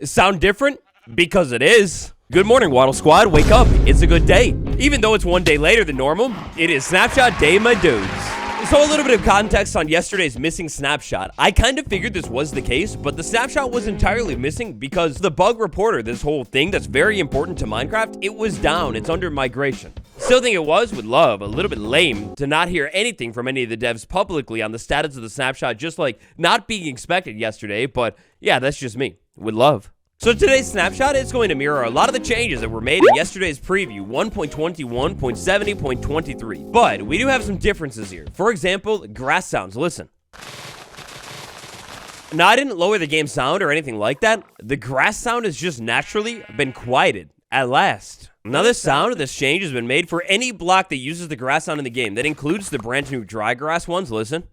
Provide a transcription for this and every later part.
Sound different? Because it is. Good morning, Waddle Squad. Wake up. It's a good day. Even though it's one day later than normal, it is Snapshot Day, my dudes. So a little bit of context on yesterday's missing snapshot. I kind of figured this was the case, but the snapshot was entirely missing because the bug reporter, this whole thing that's very important to Minecraft, it was down. It's under migration. Still think it would love. A little bit lame to not hear anything from any of the devs publicly on the status of the snapshot, just like not being expected yesterday, but yeah, that's just me. Would love. So today's snapshot is going to mirror a lot of the changes that were made in yesterday's preview 1.21.70.23. But we do have some differences here. For example, grass sounds. Listen. Now, I didn't lower the game sound or anything like that. The grass sound has just naturally been quieted at last. Now, this sound, this change has been made for any block that uses the grass sound in the game. That includes the brand new dry grass ones. Listen.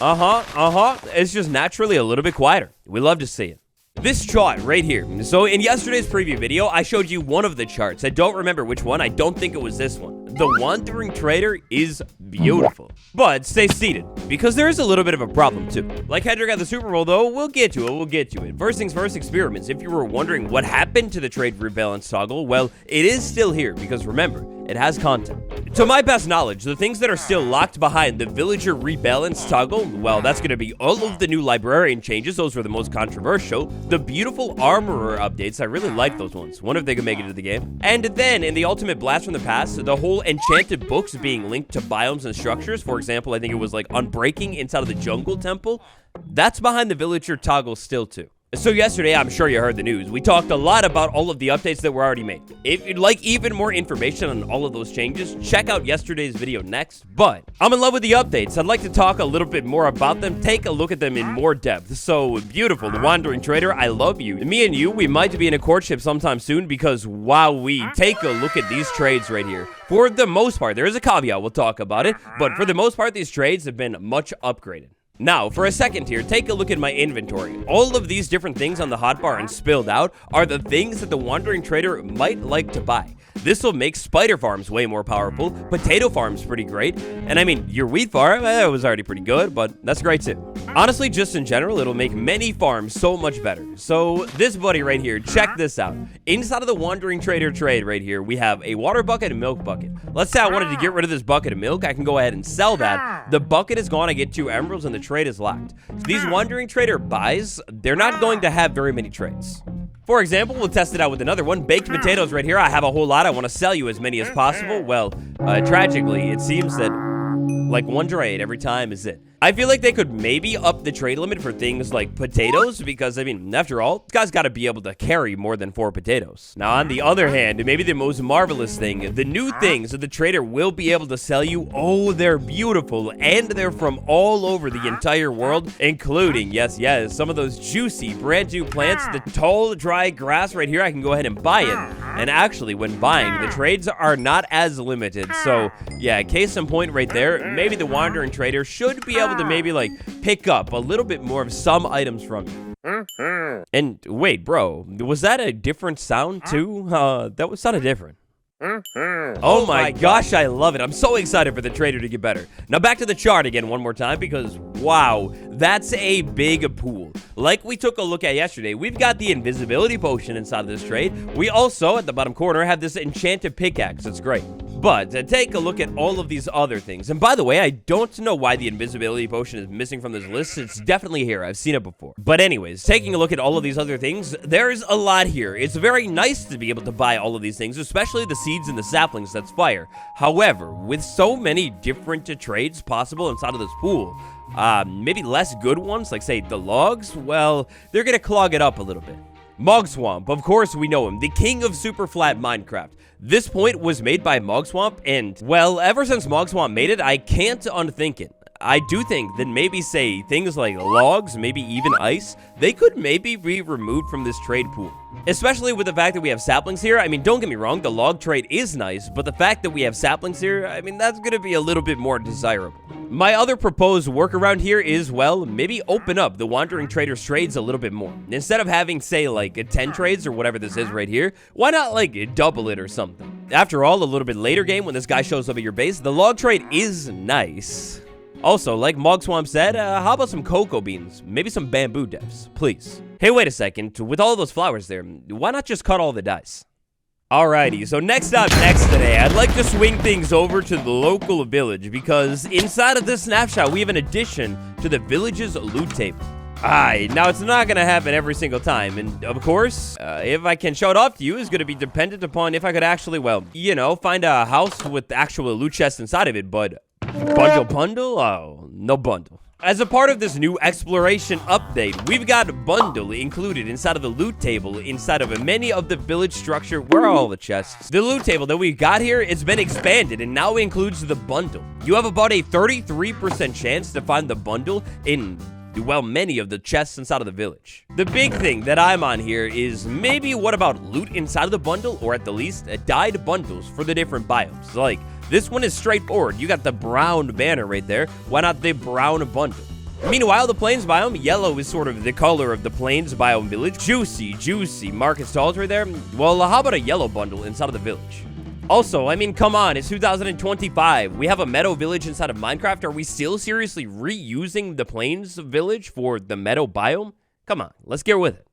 It's just naturally a little bit quieter. We love to see it. This chart right here. So in yesterday's preview video, I showed you one of the charts. I don't remember which one. I don't think it was this one. The Wandering Trader is beautiful. But stay seated, because there is a little bit of a problem too. Like Hedrick at the Super Bowl though, we'll get to it. First things first, experiments. If you were wondering what happened to the trade rebalance toggle, well, it is still here, because remember, it has content. To my best knowledge, the things that are still locked behind the villager rebalance toggle, well, that's going to be all of the new librarian changes. Those were the most controversial. The beautiful armorer updates, I really like those ones. Wonder if they can make it to the game. And then, in the ultimate blast from the past, the whole enchanted books being linked to biomes and structures. For example, I think it was like Unbreaking inside of the jungle temple. That's behind the villager toggle still too. So yesterday, I'm sure you heard the news. We talked a lot about all of the updates that were already made. If you'd like even more information on all of those changes, check out yesterday's video next. But I'm in love with the updates. I'd like to talk a little bit more about them, take a look at them in more depth. So beautiful, the Wandering Trader, I love you. Me and you, we might be in a courtship sometime soon, because while we take a look at these trades right here, for the most part, there is a caveat, we'll talk about it, but for the most part, these trades have been much upgraded. Now, for a second here, take a look at my inventory. All of these different things on the hotbar and spilled out are the things that the Wandering Trader might like to buy. This will make spider farms way more powerful, potato farms pretty great, and I mean, your wheat farm, it was already pretty good, but that's great too. Honestly, just in general, it'll make many farms so much better. So, this buddy right here, check this out. Inside of the Wandering Trader trade right here, we have a water bucket and milk bucket. Let's say I wanted to get rid of this bucket of milk, I can go ahead and sell that. The bucket is gone, I get 2 emeralds, and the trade is locked. So these Wandering Trader buys, they're not going to have very many trades. For example, we'll test it out with another one. Baked potatoes right here. I have a whole lot. I want to sell you as many as possible. Well, tragically, it seems that like one trade every time is it. I feel like they could maybe up the trade limit for things like potatoes, because, I mean, after all, this guy's got to be able to carry more than 4 potatoes. Now, on the other hand, maybe the most marvelous thing, the new things that the trader will be able to sell you, oh, they're beautiful, and they're from all over the entire world, including, yes, some of those juicy, brand new plants, the tall, dry grass right here. I can go ahead and buy it. And actually, when buying, the trades are not as limited. So, yeah, case in point right there, maybe the Wandering Trader should be able to maybe like pick up a little bit more of some items from you. And wait, bro, was that a different sound too? That was sounded different. Oh my gosh, I love it. I'm so excited for the trader to get better. Now back to the chart again one more time, because wow, that's a big pool. Like we took a look at yesterday, we've got the invisibility potion inside of this trade. We also, at the bottom corner, have this enchanted pickaxe. It's great. But take a look at all of these other things. And by the way, I don't know why the invisibility potion is missing from this list. It's definitely here. I've seen it before. But anyways, taking a look at all of these other things, there's a lot here. It's very nice to be able to buy all of these things, especially the seeds and the saplings. That's fire. However, with so many different trades possible inside of this pool, maybe less good ones, like say the logs, well, they're gonna clog it up a little bit. Mogswamp, of course we know him, the king of super flat Minecraft. This point was made by Mogswamp, and, well, ever since Mogswamp made it, I can't unthink it. I do think that maybe, say, things like logs, maybe even ice, they could maybe be removed from this trade pool. Especially with the fact that we have saplings here. I mean, don't get me wrong, the log trade is nice, but the fact that we have saplings here, I mean, that's gonna be a little bit more desirable. My other proposed workaround here is, well, maybe open up the Wandering Trader's trades a little bit more. Instead of having, say, like 10 trades or whatever this is right here, why not, like, double it or something? After all, a little bit later game, when this guy shows up at your base, the log trade is nice. Also, like Mogswamp said, how about some cocoa beans? Maybe some bamboo devs, please. Hey, wait a second. With all those flowers there, why not just cut all the dice? Alrighty, so next today, I'd like to swing things over to the local village because inside of this snapshot, we have an addition to the village's loot table. Now it's not gonna happen every single time, and of course, if I can show it off to you, is gonna be dependent upon if I could actually, well, you know, find a house with actual loot chests inside of it, but bundle? Oh, no bundle. As a part of this new exploration update, we've got a bundle included inside of the loot table inside of many of the village structure. Where are all the chests? The loot table that we got here, it's been expanded and now includes the bundle. You have about a 33% chance to find the bundle in, well, many of the chests inside of the village. The big thing that I'm on here is maybe what about loot inside of the bundle, or at the least dyed bundles for the different biomes. Like, this one is straightforward. You got the brown banner right there. Why not the brown bundle? Meanwhile, the plains biome, yellow is sort of the color of the plains biome village. Juicy market stalls right there. Well, how about a yellow bundle inside of the village? Also, I mean, come on, it's 2025. We have a meadow village inside of Minecraft. Are we still seriously reusing the plains village for the meadow biome? Come on, let's get with it.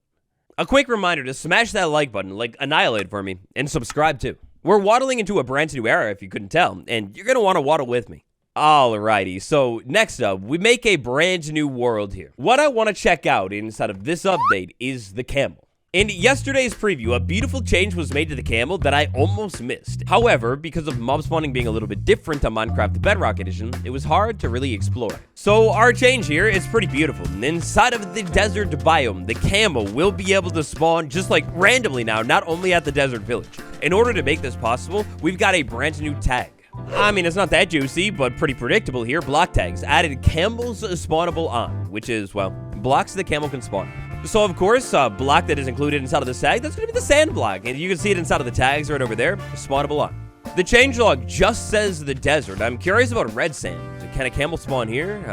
A quick reminder to smash that like button, like annihilate for me, and subscribe too. We're waddling into a brand new era, if you couldn't tell, and you're going to want to waddle with me. Alrighty, so next up, we make a brand new world here. What I want to check out inside of this update is the camel. In yesterday's preview, a beautiful change was made to the camel that I almost missed. However, because of mob spawning being a little bit different on Minecraft Bedrock Edition, it was hard to really explore. So our change here is pretty beautiful. Inside of the desert biome, the camel will be able to spawn just like randomly now, not only at the desert village. In order to make this possible, we've got a brand new tag. I mean, it's not that juicy, but pretty predictable here. Block tags added camels spawnable on, which is, well, blocks the camel can spawn. So, of course, a block that is included inside of the tag, that's going to be the sand block. And you can see it inside of the tags right over there, spawnable on. The changelog just says the desert. I'm curious about red sand. Can a camel spawn here?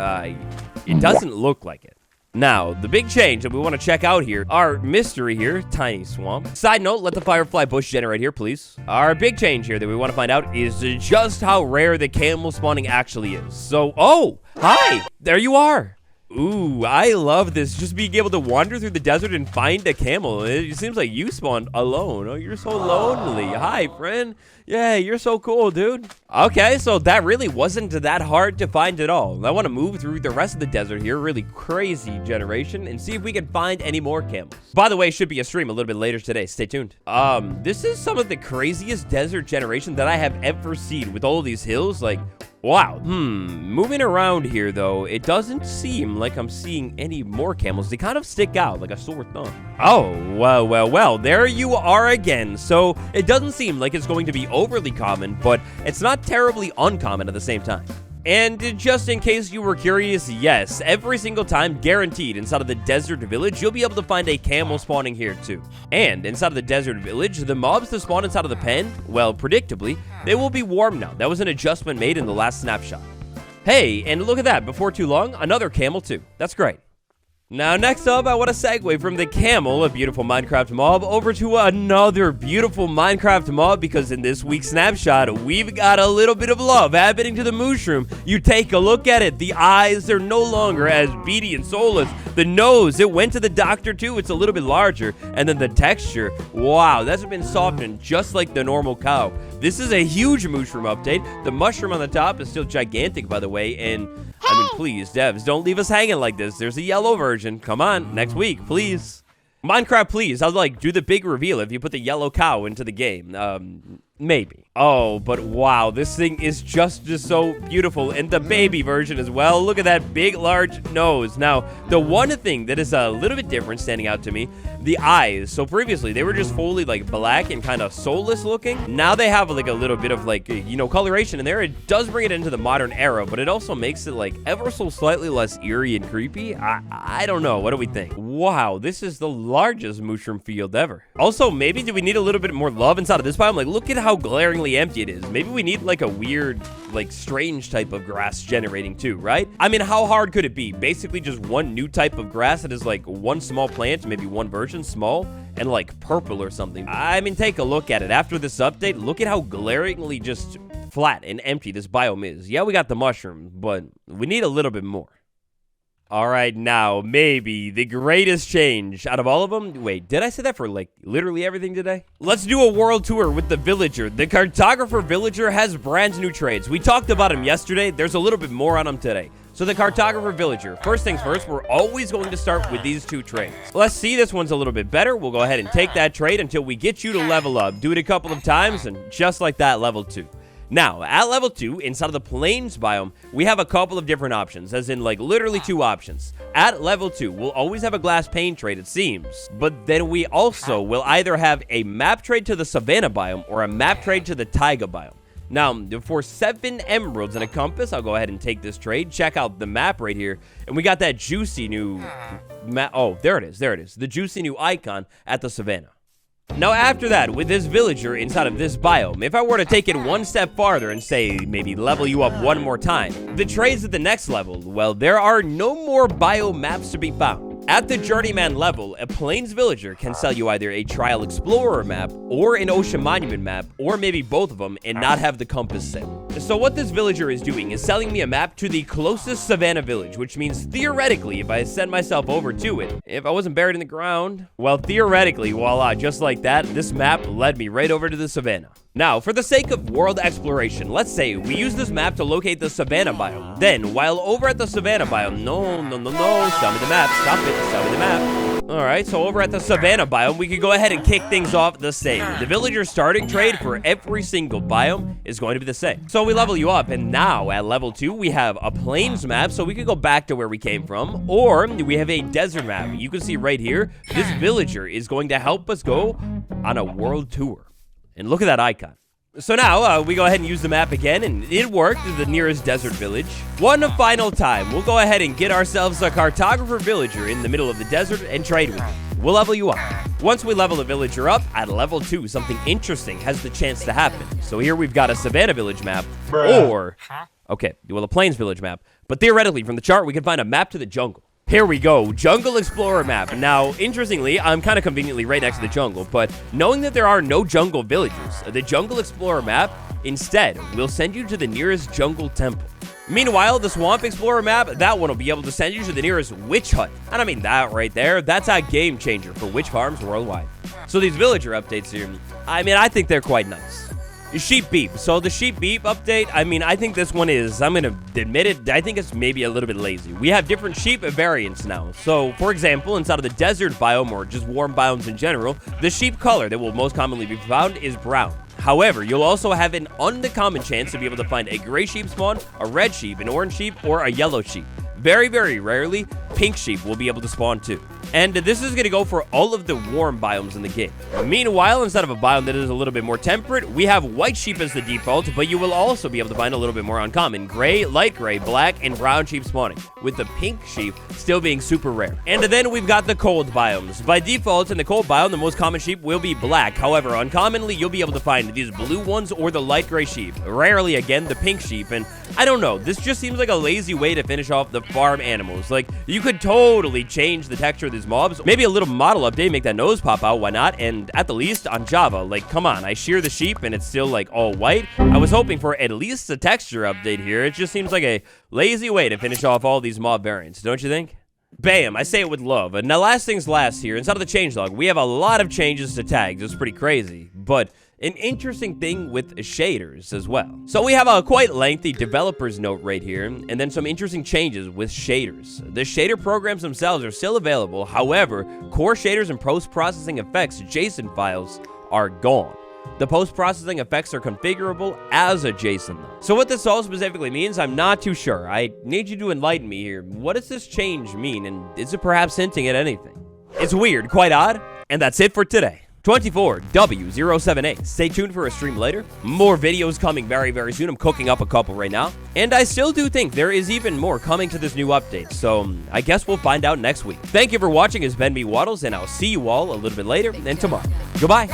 It doesn't look like it. Now, the big change that we want to check out here, our mystery here, tiny swamp. Side note, let the firefly bush generate here, please. Our big change here that we want to find out is just how rare the camel spawning actually is. So, oh, hi, there you are. Ooh, I love this. Just being able to wander through the desert and find a camel. It seems like you spawned alone. Oh, you're so lonely. Hi, friend. Yeah, you're so cool, dude. Okay, so that really wasn't that hard to find at all. I want to move through the rest of the desert here, really crazy generation, and see if we can find any more camels. By the way, should be a stream a little bit later today. Stay tuned. This is some of the craziest desert generation that I have ever seen with all of these hills. Like, wow. Moving around here, though, it doesn't seem like I'm seeing any more camels. They kind of stick out like a sore thumb. Oh, well, there you are again. So it doesn't seem like it's going to be overly common, but it's not terribly uncommon at the same time. And just in case you were curious, yes, every single time, guaranteed, inside of the desert village, you'll be able to find a camel spawning here too. And inside of the desert village, the mobs that spawn inside of the pen, well, predictably, they will be warm now. That was an adjustment made in the last snapshot. Hey, and look at that, before too long, another camel too. That's great. Now, next up, I want to segue from the camel, a beautiful Minecraft mob, over to another beautiful Minecraft mob, because in this week's snapshot, we've got a little bit of love happening to the MOOSHROOM. You take a look at it. The eyes, they're no longer as beady and soulless. The nose, it went to the doctor too. It's a little bit larger. And then the texture, wow, that's been softened just like the normal cow. This is a huge MOOSHROOM update. The mushroom on the top is still gigantic, by the way, and I mean, please, devs, don't leave us hanging like this. There's a yellow version. Come on, next week, please. Minecraft, please. I'll, like, do the big reveal if you put the yellow cow into the game. Maybe. Oh, but wow, this thing is just so beautiful. And the baby version as well. Look at that big, large nose. Now, the one thing that is a little bit different standing out to me, the eyes. So previously, they were just fully, like, black and kind of soulless looking. Now they have, like, a little bit of, like, you know, coloration in there. It does bring it into the modern era, but it also makes it, like, ever so slightly less eerie and creepy. I don't know. What do we think? Wow, this is the largest mushroom field ever. Also, maybe do we need a little bit more love inside of this biome? Like, look at how glaringly empty it is. Maybe we need like a weird, like strange type of grass generating too, right? I mean, how hard could it be? Basically just one new type of grass that is like one small plant, maybe one version small, and like purple or something. I mean, take a look at it. After this update, look at how glaringly just flat and empty this biome is. Yeah, we got the mushroom, but we need a little bit more. All right, now, maybe the greatest change out of all of them. Wait, did I say that for, like, literally everything today? Let's do a world tour with the villager. The cartographer villager has brand new trades. We talked about him yesterday. There's a little bit more on him today. So the cartographer villager, first things first, we're always going to start with these two trades. Let's see, this one's a little bit better. We'll go ahead and take that trade until we get you to level up. Do it a couple of times, and just like that, level 2. Now, at level 2, inside of the plains biome, we have a couple of different options, as in, like, literally 2 options. At level 2, we'll always have a glass pane trade, it seems. But then we also will either have a map trade to the savanna biome or a map trade to the taiga biome. Now, for 7 emeralds and a compass, I'll go ahead and take this trade. Check out the map right here. And we got that juicy new map. Oh, there it is. There it is. The juicy new icon at the savanna. Now, after that, with this villager inside of this biome, if I were to take it one step farther and say maybe level you up one more time, the trades at the next level, well, there are no more biome maps to be found. At the journeyman level, a plains villager can sell you either a trial explorer map or an ocean monument map, or maybe both of them, and not have the compass set. So what this villager is doing is selling me a map to the closest savanna village, which means theoretically, if I send myself over to it, if I wasn't buried in the ground, well, theoretically, voila, just like that, this map led me right over to the savanna. Now, for the sake of world exploration, let's say we use this map to locate the savanna biome. Then, while over at the savanna biome, no, sell me the map, stop it, sell me the map. Alright, so over at the savanna biome, we could go ahead and kick things off the same. The villager starting trade for every single biome is going to be the same. So we level you up, and now at level 2, we have a plains map, so we could go back to where we came from, or we have a desert map. You can see right here, this villager is going to help us go on a world tour. And look at that icon. So now, we go ahead and use the map again, and it worked to the nearest desert village. One final time, we'll go ahead and get ourselves a cartographer villager in the middle of the desert and trade with him. We'll level you up. Once we level a villager up, at level 2, something interesting has the chance to happen. So here we've got a savanna village map, or, okay, well, a plains village map. But theoretically, from the chart, we can find a map to the jungle. Here we go, Jungle Explorer map. Now, interestingly, I'm kind of conveniently right next to the jungle, but knowing that there are no jungle villages, the Jungle Explorer map instead will send you to the nearest jungle temple. Meanwhile, the Swamp Explorer map, that one will be able to send you to the nearest witch hut. And I mean, that right there, that's a game changer for witch farms worldwide. So these villager updates here, I mean, I think they're quite nice. Sheep Beep. So the Sheep Beep update, I mean, I think this one is, I'm going to admit it, I think it's maybe a little bit lazy. We have different sheep variants now. So, for example, inside of the desert biome or just warm biomes in general, the sheep color that will most commonly be found is brown. However, you'll also have an uncommon chance to be able to find a gray sheep spawn, a red sheep, an orange sheep, or a yellow sheep. Very, very rarely, pink sheep will be able to spawn too. And this is going to go for all of the warm biomes in the game. Meanwhile, instead of a biome that is a little bit more temperate, we have white sheep as the default, but you will also be able to find a little bit more uncommon. Gray, light gray, black, and brown sheep spawning, with the pink sheep still being super rare. And then we've got the cold biomes. By default, in the cold biome, the most common sheep will be black. However, uncommonly, you'll be able to find these blue ones or the light gray sheep. Rarely, again, the pink sheep. And I don't know, this just seems like a lazy way to finish off the farm animals. Like, you could totally change the texture of these mobs. Maybe a little model update, make that nose pop out, why not? And at the least, on Java, like, come on, I shear the sheep and it's still, like, all white. I was hoping for at least a texture update here. It just seems like a lazy way to finish off all these mob variants, don't you think? Bam, I say it with love. And now, last things last here, inside of the changelog, we have a lot of changes to tags. It's pretty crazy, but an interesting thing with shaders as well. So we have a quite lengthy developer's note right here, and then some interesting changes with shaders. The shader programs themselves are still available. However, core shaders and post-processing effects JSON files are gone. The post-processing effects are configurable as a JSON though. So what this all specifically means, I'm not too sure. I need you to enlighten me here. What does this change mean, and is it perhaps hinting at anything? It's weird, quite odd, and that's it for today. 24W07A. Stay tuned for a stream later. More videos coming very, very soon. I'm cooking up a couple right now. And I still do think there is even more coming to this new update. So I guess we'll find out next week. Thank you for watching. It's been me, Wattles, and I'll see you all a little bit later and tomorrow. Goodbye.